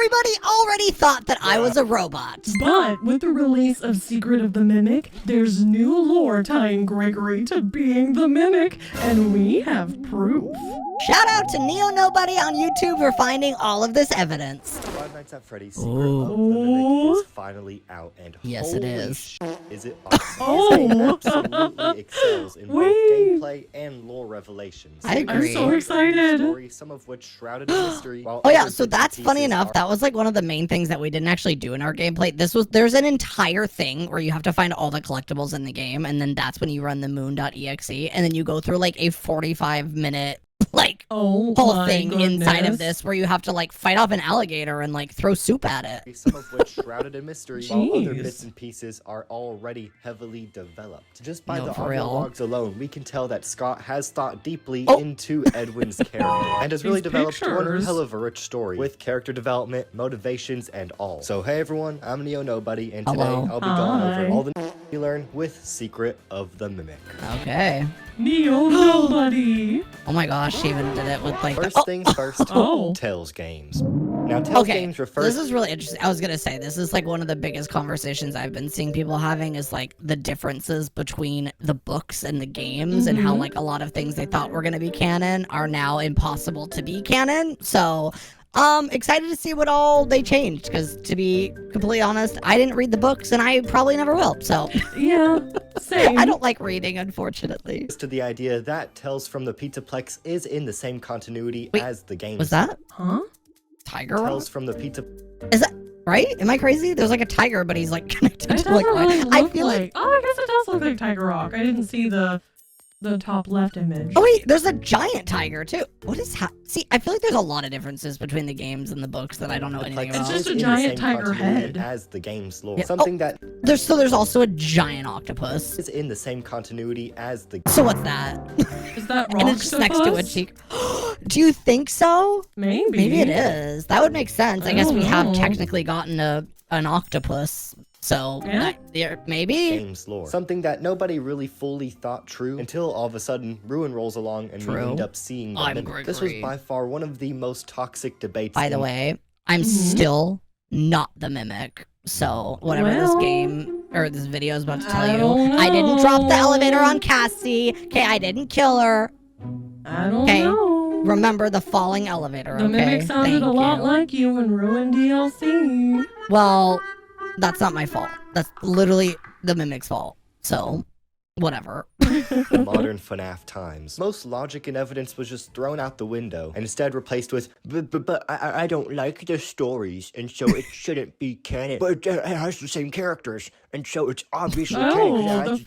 everybody already thought that I was a robot. But with the release of Secret of the Mimic, there's new lore tying Gregory to being the Mimic, and we have proof. Shout out to Neo Nobody on YouTube for finding all of this evidence. Five Nights at Freddy's Secret of the Mimic is finally out, and yes, it is. Is it awesome? It absolutely excels in both gameplay and lore revelations. I agree. I'm so excited. Story, some of which shrouded in mystery. Oh yeah, so that's funny enough. That was like one of the main things that we didn't actually do in our gameplay. There's an entire thing where you have to find all the collectibles in the game, and then that's when you run the moon.exe, and then you go through like a 45-minute whole thing inside of this where you have to like fight off an alligator and like throw soup at it. Some of which shrouded in mystery, while other bits and pieces are already heavily developed. Just by the audio logs alone, we can tell that Scott has thought deeply into Edwin's character and has really developed one hell of a rich story with character development, motivations, and all. So hey everyone, I'm Neo Nobody, and today I'll be going over all the you learn with Secret of the Mimic. Okay. Neo Nobody. Oh my gosh, she even did it with like First things first, Tales games. Now Tales games refers. This is really interesting. I was gonna say this is like one of the biggest conversations I've been seeing people having is like the differences between the books and the games and how like a lot of things they thought were gonna be canon are now impossible to be canon. So excited to see what all they changed, because to be completely honest, I didn't read the books and I probably never will, so. Yeah, same. I don't like reading, unfortunately. To the idea that Tales from the Pizzaplex is in the same continuity as the games. Was that? Huh? Tiger Rock? Tales from the Pizza... Is that right? Am I crazy? There's like a tiger, but he's like connected It to like really I look feel like... Oh, I guess it does look like Tiger Rock. I didn't see the top left image. Oh wait, there's a giant tiger too. What is See, I feel like there's a lot of differences between the games and the books that I don't know anything about. It's just a giant tiger head. As the game's lore. Yeah. Something that there's also a giant octopus. Is in the same continuity as the So what's that? Is that Roxanne? And it's just next to a cheek. Do you think so? Maybe. Maybe it is. That would make sense. I guess we have technically gotten an octopus. So, maybe? Game's lore. Something that nobody really fully thought true until all of a sudden Ruin rolls along and we end up seeing the Mimic. This was by far one of the most toxic debates. By the way, I'm still not the Mimic. So, whatever this game or this video is about to tell you, I didn't drop the elevator on Cassie. Okay, I didn't kill her. I don't know. Remember the falling elevator, The Mimic sounded a lot like you in Ruin DLC. Well, that's not my fault. That's literally the Mimic's fault. So, whatever. In modern FNAF times, most logic and evidence was just thrown out the window and instead replaced with, but I don't like the stories, and so it shouldn't be canon. But it has the same characters, and so it's obviously canon.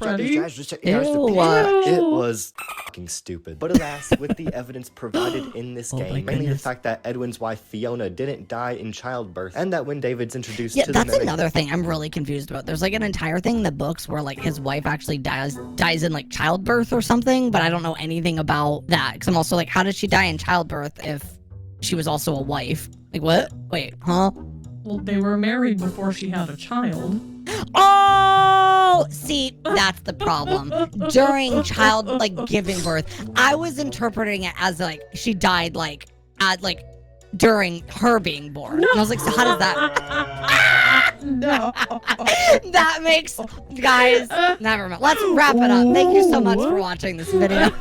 It was fucking stupid. But alas, with the evidence provided in this game, mainly the fact that Edwin's wife Fiona didn't die in childbirth, and that when David's introduced to the Mimic... that's another thing I'm really confused about. There's like an entire thing in the books where like his wife actually dies in like childbirth or something, but I don't know anything about that, because I'm also like, how did she die in childbirth if she was also a wife? Like, what? Wait, huh? Well, they were married before she had a child. Oh, see, that's the problem. During giving birth, I was interpreting it as like she died during her being born. No. And I was like, so how does that? No. That makes, guys, never mind. Let's wrap it up. Thank you so much for watching this video.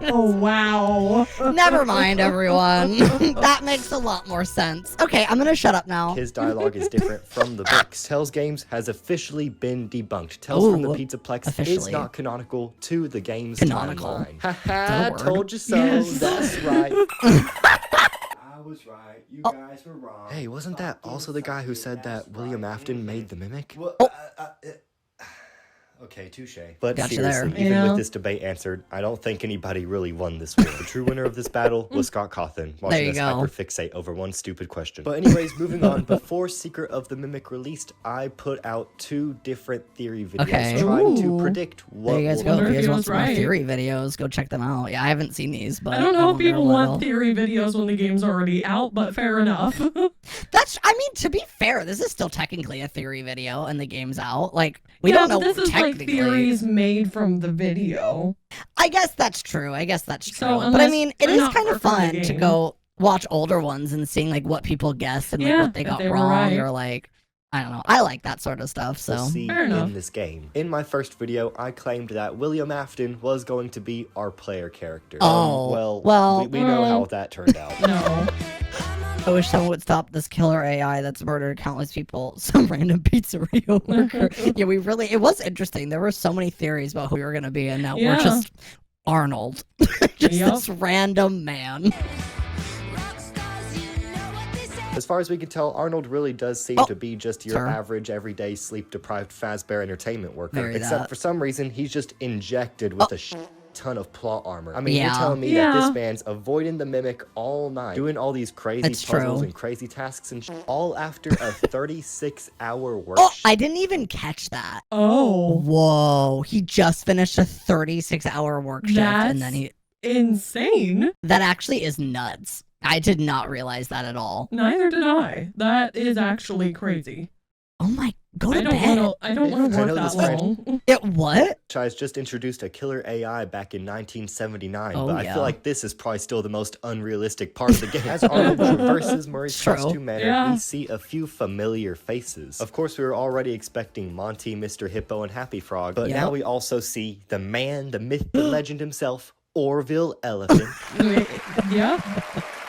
Oh, wow. Never mind, everyone. That makes a lot more sense. Okay, I'm gonna shut up now. His dialogue is different from the books. Tales Games has officially been debunked. Tales from the Pizzaplex is not canonical to the game's timeline. Haha, told you so. Yes. That's right. I was right. You guys were wrong. Hey, wasn't that also the guy who said that William Afton made the Mimic? Well, okay, touche. But seriously, even with this debate answered, I don't think anybody really won this war. The true winner of this battle was Scott Cawthon, watching us hyperfixate over one stupid question. But anyways, moving on. Before Secret of the Mimic released, I put out 2 different theory videos trying to predict what there you guys go. If you guys want some more theory videos, go check them out. Yeah, I haven't seen these, but I don't know if people want theory videos when the game's already out, but fair enough. I mean, to be fair, this is still technically a theory video and the game's out. Like, we don't know this is like theories made from the video. I guess that's true. So, but I mean, it is kind of fun to go watch older ones and seeing like what people guessed and like Yeah, what they if got they were wrong right. or like I don't know. I like that sort of stuff. So we'll see Fair enough. in this game. In my first video, I claimed that William Afton was going to be our player character. well, we know how that turned out. No. I wish someone would stop this killer AI that's murdered countless people. Some random pizzeria worker. Yeah, it was interesting. There were so many theories about who we were gonna be, and now we're Yeah. just Arnold, just Yep. this random man. As far as we can tell, Arnold really does seem to be just your Sir. average, everyday, sleep-deprived Fazbear entertainment worker. Very Except that. for some reason, he's just injected with a ton of plot armor. I mean, Yeah. you're telling me that this man's avoiding the Mimic all night, doing all these crazy It's puzzles true. and crazy tasks and all after a 36-hour work Oh, shift? I didn't even catch that. Oh, Whoa, he just finished a 36-hour work shift, and then insane. that actually is nuts. I did not realize that at all. Neither did I. That is actually crazy. Oh my, go to I bed. don't want to I work know that this friend. long. It what? Franchise just introduced a killer AI back in 1979, Oh, but I yeah. feel like this is probably still the most unrealistic part of the game. As Arnold traverses Murray's True. costume manor, Yeah. we see a few familiar faces. Of course, we were already expecting Monty, Mr. Hippo, and Happy Frog, but Yep. now we also see the man, the myth, the legend himself, Orville Elephant. Yeah.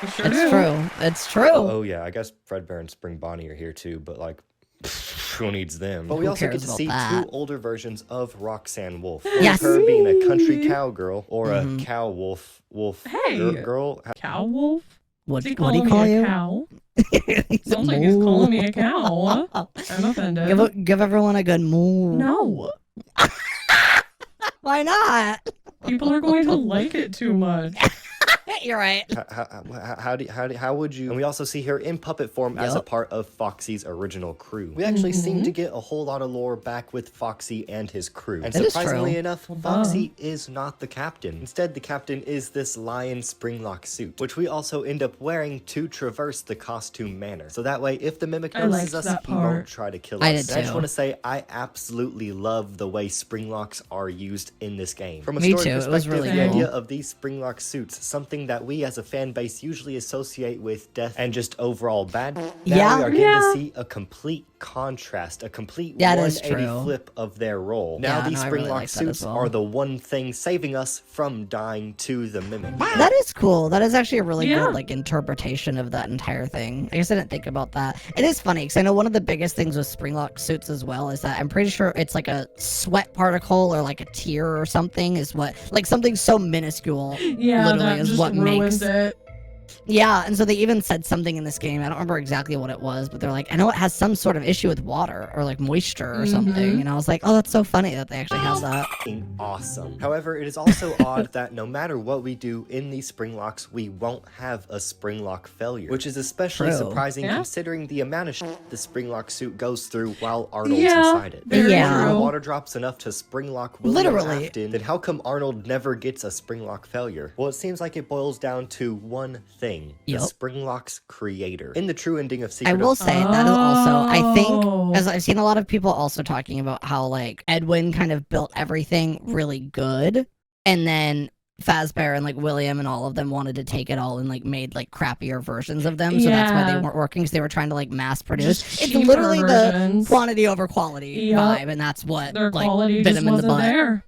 You sure It's do. true. It's true. Oh yeah, I guess Fredbear and Spring Bonnie are here too, but like, who needs them? But we Who also get cares to about see that? two older versions of Roxanne Wolf. Yes. Her being a country cowgirl or a Mhm. cow wolf Hey. girl. Cow wolf? What Is he do calling you call me a you? cow? He's a Sounds like he's moo. calling me a cow. I'm offended. Give everyone a good moo. No. Why not? People are going to like it too much. You're right. How would you? And we also see her in puppet form as a Yup. part of Foxy's original crew. We actually seem to get a whole lot of lore back with Foxy and his crew. And It is surprisingly true. enough, Well, Foxy is not the captain. Instead, the captain is this lion springlock suit, which we also end up wearing to traverse the costume manor. So that way, if the Mimic I notices liked us, that he won't part. try to kill I us. did And I just too. want to say, I absolutely love the way springlocks are used in this game. From a Me story too, it was perspective, really the cool. idea of these springlock suits, something that we as a fan base usually associate with death and just overall bad. Now Yeah. we are getting Yeah. to see a complete contrast, a complete Yeah, it is 180 true. flip of their role. Now Yeah, these no, I really springlock like that as suits well. are the one thing saving us from dying to the Mimic. That is cool. That is actually a really Yeah. good like interpretation of that entire thing. I guess I didn't think about that. It is funny because I know one of the biggest things with springlock suits as well is that I'm pretty sure it's like a sweat particle or like a tear or something is what like something so minuscule. Yeah, Literally that is just what ruins makes it. Yeah, and so they even said something in this game. I don't remember exactly what it was, but they're like, I know it has some sort of issue with water or like moisture or something. And I was like, oh, that's so funny that they actually have that. Fucking awesome. However, it is also odd that no matter what we do in these springlocks, we won't have a springlock failure, which is especially True. surprising Yeah. considering the amount of shit the springlock suit goes through while Arnold's Yeah, inside it. very Yeah. If true. water drops enough to springlock William Literally. Afton, then how come Arnold never gets a springlock failure? Well, it seems like it boils down to one thing: Yup. the springlock's creator. In the true ending of I Secret will of say that is also, I think, Oh. as I've seen a lot of people also talking about how like Edwin kind of built everything really good, and then Fazbear and like William and all of them wanted to take it all and like made like crappier versions of them, so that's why they Yeah. weren't working because they were trying to like mass produce. Just It's cheaper literally the versions. quantity over quality Yup. vibe, and that's what Their like quality bit just him in the wasn't butt. there.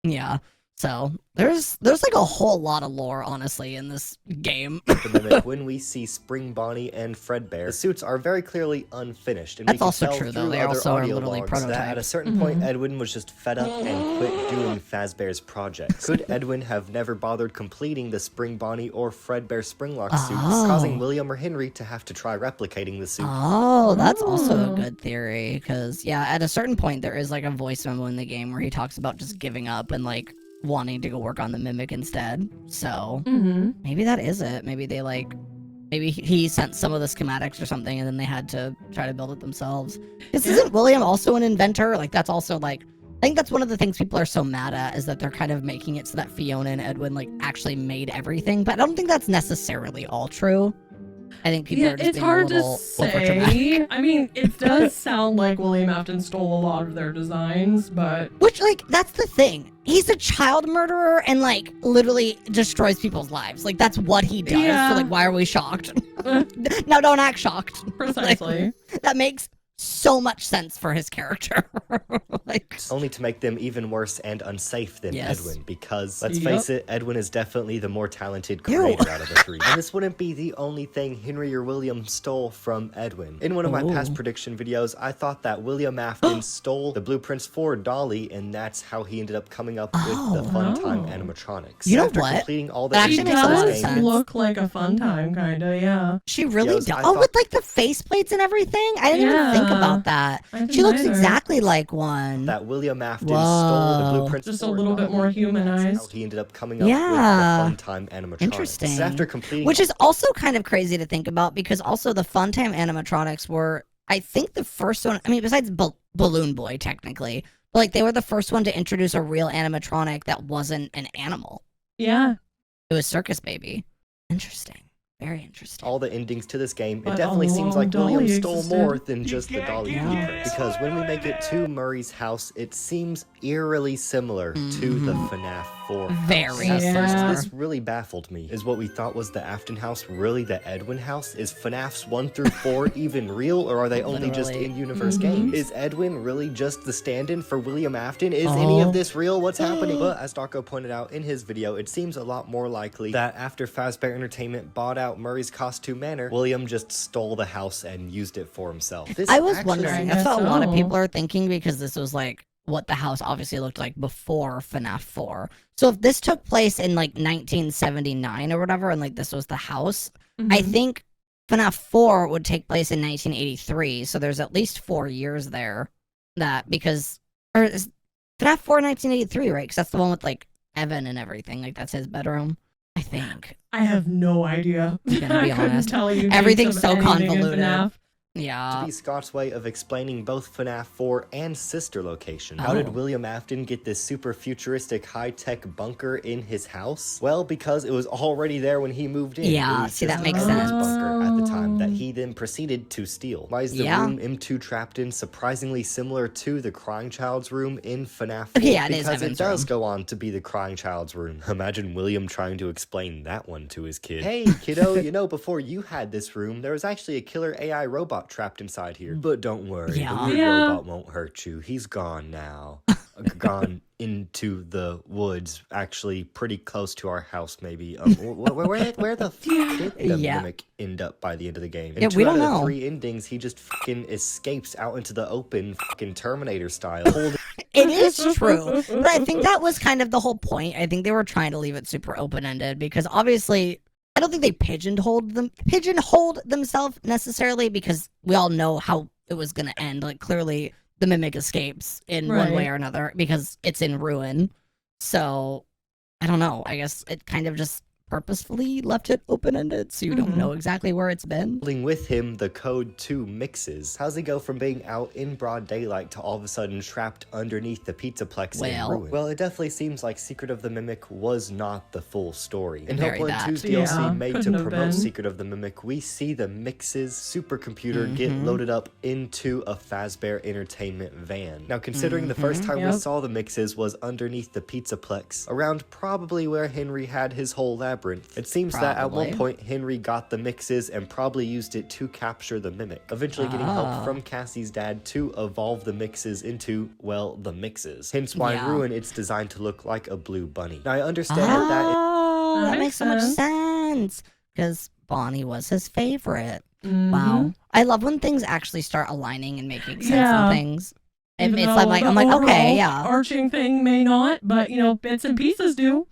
Yeah. So there's like a whole lot of lore, honestly, in this game. the Mimic, when we see Spring Bonnie and Fredbear, the suits are very clearly unfinished. And we That's can also tell true, though. through They other also are audio literally logs that at a prototypes. certain point, Edwin was just fed up and quit doing Fazbear's projects. Could Edwin have never bothered completing the Spring Bonnie or Fredbear Springlock suits, causing William or Henry to have to try replicating the suit? Oh, that's also a good theory. Because, yeah, at a certain point, there is like a voice memo in the game where he talks about just giving up and like wanting to go work on the Mimic instead. So maybe that is it. Maybe they like, maybe he sent some of the schematics or something and then they had to try to build it themselves. Because isn't William also an inventor? Like, that's also like, I think that's one of the things people are so mad at is that they're kind of making it so that Fiona and Edwin like actually made everything. But I don't think that's necessarily all true. I think people are just it's being hard a to little overdramatic. say. I mean, it does sound like William Afton stole a lot of their designs, but Which, like, that's the thing. He's a child murderer and, like, literally destroys people's lives. Like, that's what he does. Yeah. So, like, why are we shocked? No, don't act shocked. precisely. Like, that makes so much sense for his character. Like, Only to make them even worse and unsafe than Yes. Edwin, because, let's Yep. face it, Edwin is definitely the more talented creator out of the three. And this wouldn't be the only thing Henry or William stole from Edwin. In one of my past prediction videos, I thought that William Afton stole the blueprints for Dolly, and that's how he ended up coming up with the Funtime animatronics. You know After what? completing all the That actually She makes a lot of does sense. look like a fun time, kinda, yeah. she really Yes, does. I Oh, thought- with, like, the faceplates and everything? I didn't even think Yeah. about that. I didn't She looks either. exactly like one. that William Afton Whoa. stole the blueprints Just a for little bit Dolly, more and that's humanized. how he ended up coming up Yeah. with the Funtime animatronics. Interesting. After completing Which is also kind of crazy to think about because also the Funtime animatronics were, I think, the first one. I mean, besides Balloon Boy, technically, but like they were the first one to introduce a real animatronic that wasn't an animal. Yeah. It was Circus Baby. Interesting. Very interesting. all the endings to this game, But it definitely a seems long like William Dolly stole existed. more than just the Dolly Yeah. blueprints. Because when we make it to Murray's house, it seems eerily similar to the FNAF 4 house. Very At similar. first, this really baffled me. Is what we thought was the Afton house really the Edwin house? Is FNAFs 1 through 4 even real, or are they only just Literally. in-universe games? Is Edwin really just the stand-in for William Afton? Is any of this real? What's happening? But as Darko pointed out in his video, it seems a lot more likely that after Fazbear Entertainment bought out Murray's Costume Manor, William just stole the house and used it for himself. This I was actually wondering. I That's what a guess lot of so. people are thinking because this was like what the house obviously looked like before FNAF 4. So if this took place in like 1979 or whatever, and like this was the house, I Mhm. think FNAF 4 would take place in 1983. So there's at least 4 years there that because, or is FNAF 4 1983, right? Because that's the one with like Evan and everything. Like that's his bedroom, I think. I have no idea. I'm gonna be I couldn't honest. tell you. Everything's dates so of anything in convoluted. FNAF. to Yeah. be Scott's way of explaining both FNAF 4 and sister location. How did Oh. William Afton get this super futuristic high-tech bunker in his house? Well, because it was already there when he moved in. Yeah, It was see, that just makes a sense. bunker at the time that he then proceeded to steal. Why is the Yeah. room M2 trapped in surprisingly similar to the Crying Child's room in FNAF 4? Okay, yeah, it is because Evan's it does room. go on to be the Crying Child's room. Imagine William trying to explain that one to his kid. Hey, kiddo, you know, before you had this room, there was actually a killer AI robot trapped inside here. But don't worry, Yeah. the weird Yeah. robot won't hurt you. He's gone now. Gone into the woods, actually pretty close to our house, maybe. Where the fuck did the Yeah. mimic end up by the end of the game? Yeah, In we 2 out don't of the know. 3 endings, he just fucking escapes out into the open, fucking Terminator style. Holding It is true. But I think that was kind of the whole point. I think they were trying to leave it super open-ended because obviously I don't think they pigeonholed themselves necessarily because we all know how it was going to end. Like clearly the mimic escapes in one way Right. or another because it's in ruin. So I don't know. I guess it kind of just purposefully left it open-ended so you don't know exactly where it's been. with him the code to mixes. How's he go from being out in broad daylight to all of a sudden trapped underneath the Pizzaplex Well. in ruin? Well, it definitely seems like Secret of the Mimic was not the full story. In Very Hellblade that. 2's Yeah, DLC made to couldn't have promote been. Secret of the Mimic, we see the Mixes supercomputer get loaded up into a Fazbear Entertainment van. Now, considering the first time we Yep. saw the Mixes was underneath the Pizzaplex, around probably where Henry had his whole labyrinth, it seems that at one Probably. point Henry got the Mixes and probably used it to capture the Mimic, eventually getting help from Cassie's dad to evolve the Mixes into, well, the Mixes. Hence why in Yeah. Ruin it's designed to look like a blue bunny. Now I understand that Oh, that That makes makes so much sense. sense because Bonnie was his favorite. Mhm. Wow. I love when things actually start aligning and making sense Yeah. and things. Even It's though like the I'm like, okay, overall yeah. arching thing may not, but bits and pieces do.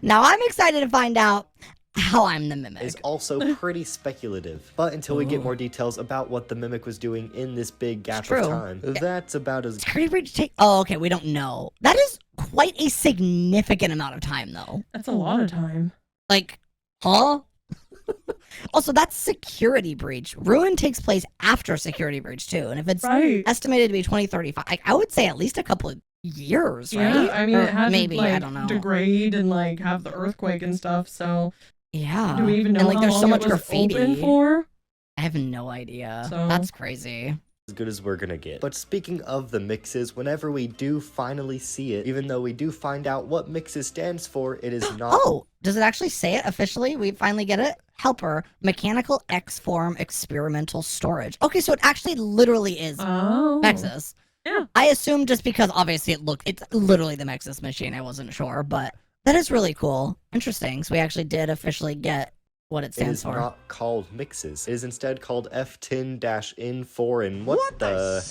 Now I'm excited to find out how I'm the mimic. is also pretty speculative. But until we get more details about what the Mimic was doing in this big gap true. of time, that's about as Security breach take. Oh, okay. We don't know. That is quite a significant amount of time, though. That's a lot of time. Like, huh? Also, that's security breach. Ruin takes place after security breach too, and if it's Right. estimated to be 2035, I would say at least a couple of years, Yeah, right? I mean, Or it had maybe to, I don't know. degrade and, have the earthquake and stuff, so Yeah. Do we even know and like how there's long so much it was graffiti open for? I have no idea. So- That's crazy. As good as we're gonna get. But speaking of the mixes, whenever we do finally see it, even though we do find out what mixes stands for, it is not. Oh, does it actually say it officially? We finally get it? Helper, mechanical X-form experimental storage. Okay, so it actually literally is Mexus. Yeah. I assume just because obviously it's literally the Mexus machine. I wasn't sure, but that is really cool. Interesting. So we actually did officially get what it stands for. It is not called mixes. It is instead called F10-N4 and what the...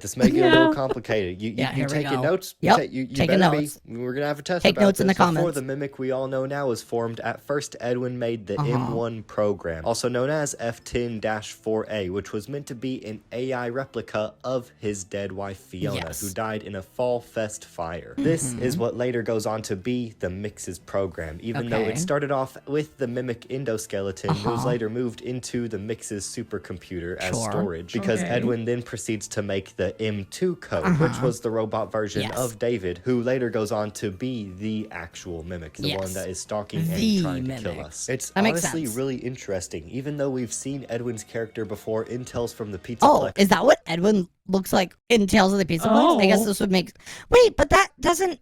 This may get a little complicated. You taking notes? Yep, You taking better notes. be. We're gonna have a test Take about notes this. in the Before comments. the mimic we all know now was formed, at first Edwin made the M1 program, also known as F10-4A, which was meant to be an AI replica of his dead wife Fiona, who died in a Fall Fest fire. This is what later goes on to be the Mixes program. Even though it started off with the mimic endoskeleton, it was later moved into the Mixes supercomputer as storage, because Edwin then proceeds to make the M2 code, which was the robot version of David, who later goes on to be the actual mimic, the one that is stalking and trying to kill us. It's honestly really interesting. Even though we've seen Edwin's character before in Tales from the Pizza Plex. Is that what Edwin looks like in Tales of the Pizza Plex? I guess this would make... Wait, but that doesn't...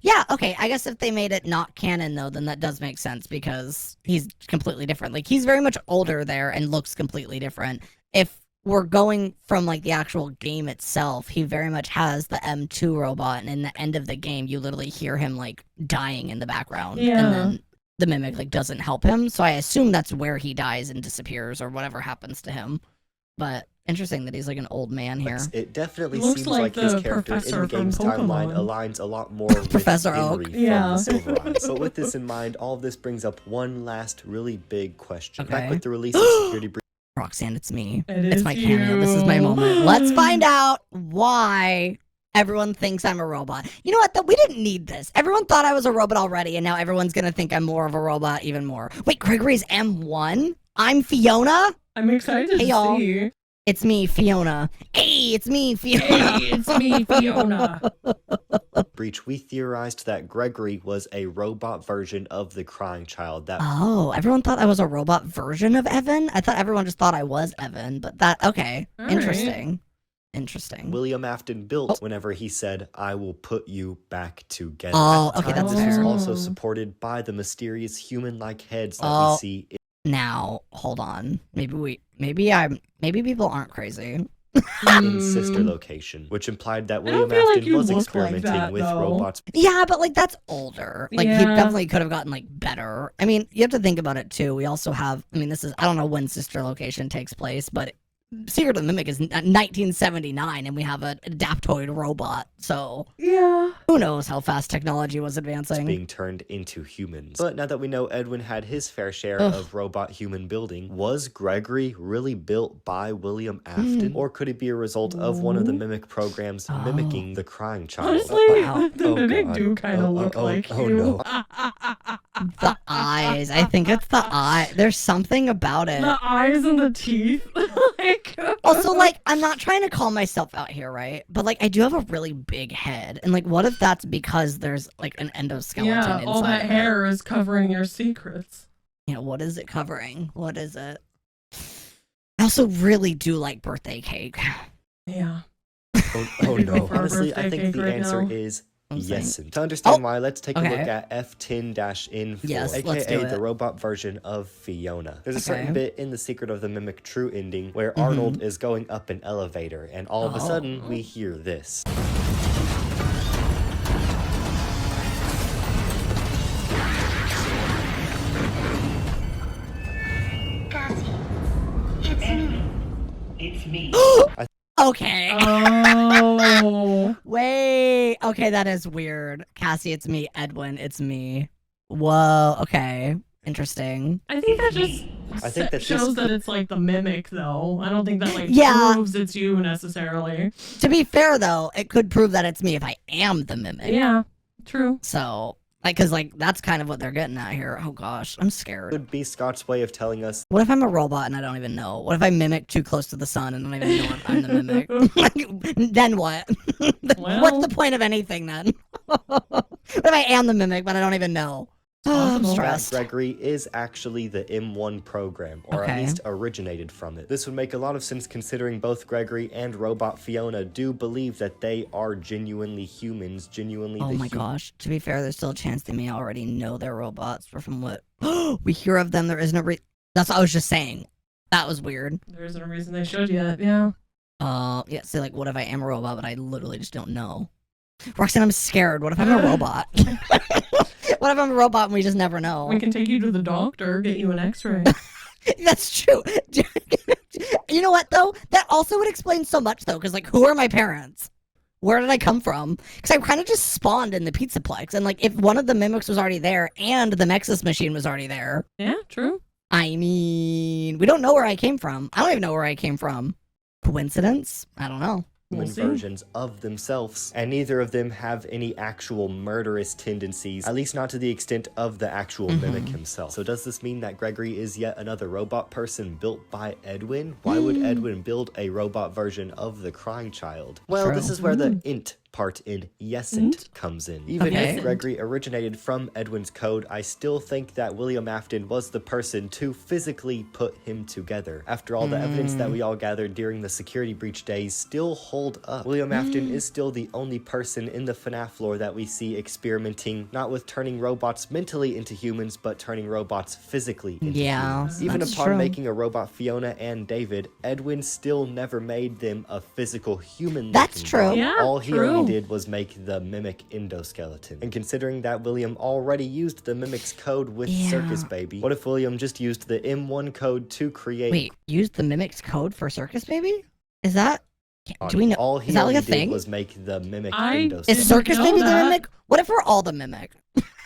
Yeah, okay, I guess if they made it not canon, though, then that does make sense, because he's completely different. Like, he's very much older there and looks completely different. If we're going from like the actual game itself, he very much has the M2 robot, and in the end of the game you literally hear him like dying in the background, and then the mimic like doesn't help him, so I assume that's where he dies and disappears or whatever happens to him. But interesting that he's like an old man here. It definitely seems like his character in the game's timeline aligns a lot more with Professor Henry Oak. from the Silver Eyes. But with this in mind, all of this brings up one last really big question. Back with the release of Security Breach, Roxanne, it's me. It's my cameo. This is my moment. Let's find out why everyone thinks I'm a robot. You know what? We didn't need this. Everyone thought I was a robot already, and now everyone's going to think I'm more of a robot even more. Wait, Gregory's M1? I'm Fiona? I'm excited to see. It's me, Fiona. Hey, it's me, Fiona. Hey, it's me, Fiona. Breach, we theorized that Gregory was a robot version of the crying child. Everyone thought I was a robot version of Evan? I thought everyone just thought I was Evan, but okay. All interesting. Interesting. William Afton built whenever he said, "I will put you back together." Okay, that's this fair. is also supported by the mysterious human-like heads that we see. Now, hold on. Maybe people aren't crazy. In sister location, which implied that William Afton was experimenting with robots. Yeah, but like that's older. Like he definitely could have gotten like better. I mean, you have to think about it too. We also have, I don't know when sister location takes place, but Secret of the Mimic is 1979, and we have an Adaptoid robot. So who knows how fast technology was advancing? Being turned into humans. But now that we know Edwin had his fair share of robot-human building, was Gregory really built by William Afton, or could it be a result of one of the Mimic programs mimicking the crying child? Honestly, the Mimic do kind of look like you. No. The eyes. I think it's the eye. There's something about it. The eyes and the teeth. Also, like, I'm not trying to call myself out here, right? But, like, I do have a really big head. And, like, what if that's because there's, like, an endoskeleton inside all that hair is covering your secrets. Yeah, what is it covering? What is it? I also really do like birthday cake. Yeah. Oh no. Honestly, I think the answer is yes. And to understand why, let's take a look at F10-N4, aka the robot version of Fiona. There's a certain bit in The Secret of the Mimic True Ending where Arnold is going up an elevator, and all of a sudden we hear this. It's me. Okay. Oh. Wait. Okay, that is weird. Cassie, it's me. Edwin, it's me. Whoa. Okay. Interesting. I think that just shows that it's like the Mimic, though. I don't think that like proves it's you necessarily. To be fair, though, it could prove that it's me if I am the Mimic. Yeah. True. So, like, because like that's kind of what they're getting at here. Oh gosh, I'm scared. Could be Scott's way of telling us. What if I'm a robot and I don't even know? What if I mimic too close to the sun and I don't even know if I'm the mimic? Like, then what? What's the point of anything then? What if I am the mimic but I don't even know? I'm possible. stressed. Gregory is actually the M1 program, or at Okay. least originated from it. This would make a lot of sense considering both Gregory and Robot Fiona do believe that they are genuinely humans, genuinely Oh the my gosh. To be fair, there's still a chance they may already know they're robots, but from what we hear of them, there is no That's what I was just saying. That was weird. There isn't a reason they should yet, yeah. Yeah, say like, what if I am a robot, but I literally just don't know? Roxanne, I'm scared. What if I'm a robot? What if I'm a robot and we just never know? We can take you to the doctor, get you an x-ray. That's true. You know what, though? That also would explain so much, though, because, like, who are my parents? Where did I come from? Because I kind of just spawned in the Pizzaplex, and, like, if one of the mimics was already there and the Mexus machine was already there, Yeah, true. I mean, we don't know where I came from. I don't even know where I came from. Coincidence? I don't know. human We'll see. versions of themselves, and neither of them have any actual murderous tendencies, at least not to the extent of the actual mimic himself. So does this mean that Gregory is yet another robot person built by Edwin? Why would Edwin build a robot version of the crying child? Well, True. this is where the int part in Yesent comes in. Even Okay. if Gregory originated from Edwin's code, I still think that William Afton was the person to physically put him together. After all, the evidence that we all gathered during the security breach days still hold up. William Afton is still the only person in the FNAF lore that we see experimenting not with turning robots mentally into humans, but turning robots physically into humans. Even that's upon true. making a robot Fiona and David, Edwin still never made them a physical human. That's true. Yeah, All he true. only did was make the mimic endoskeleton. And considering that William already used the mimic's code with Yeah. Circus Baby, what if William just used the M1 code to create... Wait, use the mimic's code for Circus Baby? Is that? Do we know? All he Is that like only a did thing? was make the mimic I- endoskeleton. Is Didn't Circus know Baby the that. mimic? What if we're all the mimic?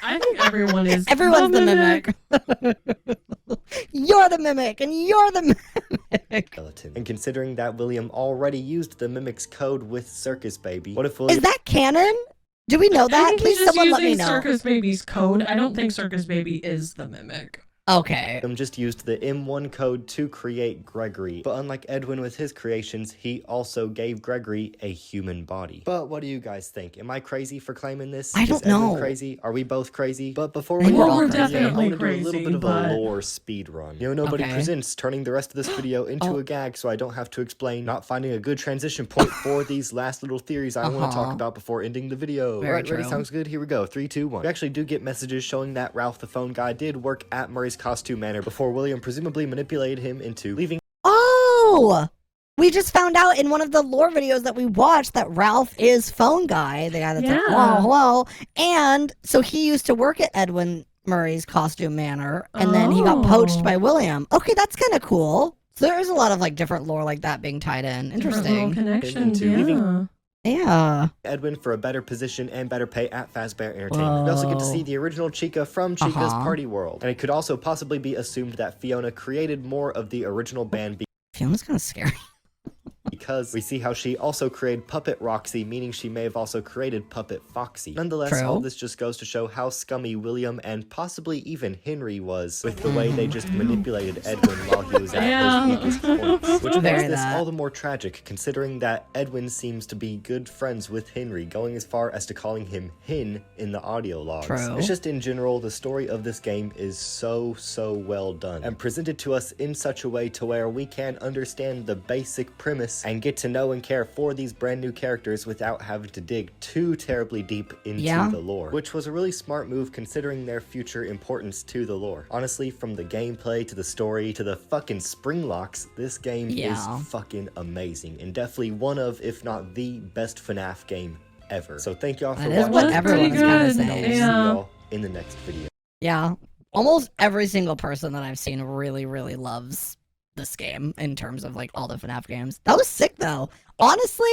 I think everyone is. Everyone's the mimic. You're the mimic, and you're the mimic. skeleton. And considering that William already used the mimic's code with Circus Baby, what if William... Is that canon? Do we know I that? think Please, he's just someone let me using know. Circus Baby's code. I don't think Circus Baby is the mimic. Okay. Just used the M1 code to create Gregory. But unlike Edwin with his creations, he also gave Gregory a human body. But what do you guys think? Am I crazy for claiming this? I Is don't Edwin know. crazy? Are we both crazy? But before I think we we're get all into crazy. that, I want to do a Definitely little bit of crazy, a but- lore speed run. You know, nobody Okay. presents turning the rest of this video into a gag, so I don't have to explain not finding a good transition point for these last little theories I want to talk about before ending the video. Very Alright, ready? true. Sounds good? Here we go. 3, 2, 1. We actually do get messages showing that Ralph the phone guy did work at Murray's costume manor before William presumably manipulated him into leaving. Oh! We just found out in one of the lore videos that we watched that Ralph is phone guy, the guy that's like, Yeah. hello. And so he used to work at Edwin Murray's costume manor, and then he got poached Oh. by William. Okay, that's kind of cool. So there is a lot of like different lore like that being tied in. Different little Interesting. connections, into leaving- yeah. Yeah. Edwin for a better position and better pay at Fazbear Entertainment. We also get to Whoa. see the original Chica from Chica's Uh-huh. Party World. And it could also possibly be assumed that Fiona created more of the original band Fiona's kind of scary. because we see how she also created Puppet Roxy, meaning she may have also created Puppet Foxy. Nonetheless, True. all this just goes to show how scummy William and possibly even Henry was with the way they just manipulated Edwin while he was at Yeah. his weakest points. Which Very makes this that. all the more tragic, considering that Edwin seems to be good friends with Henry, going as far as to calling him Hen in the audio logs. True. It's just in general, the story of this game is so well done, and presented to us in such a way to where we can understand the basic premise and get to know and care for these brand new characters without having to dig too terribly deep into Yeah. the lore, which was a really smart move considering their future importance to the lore. Honestly, from the gameplay to the story to the fucking spring locks, this game Yeah. is fucking amazing, and definitely one of, if not the best FNAF game ever. So thank y'all for That is watching. what That's everyone's pretty kind of good. And I will saying. see Yeah. y'all in the next video. Yeah. Almost every single person that I've seen really, really loves this game in terms of like all the FNAF games. That was sick though. Honestly,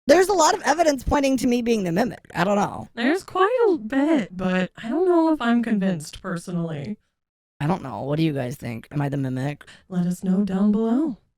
there's a lot of evidence pointing to me being the mimic. I don't know. There's quite a bit, but I don't know if I'm convinced personally. I don't know. What do you guys think? Am I the mimic? Let us know down below.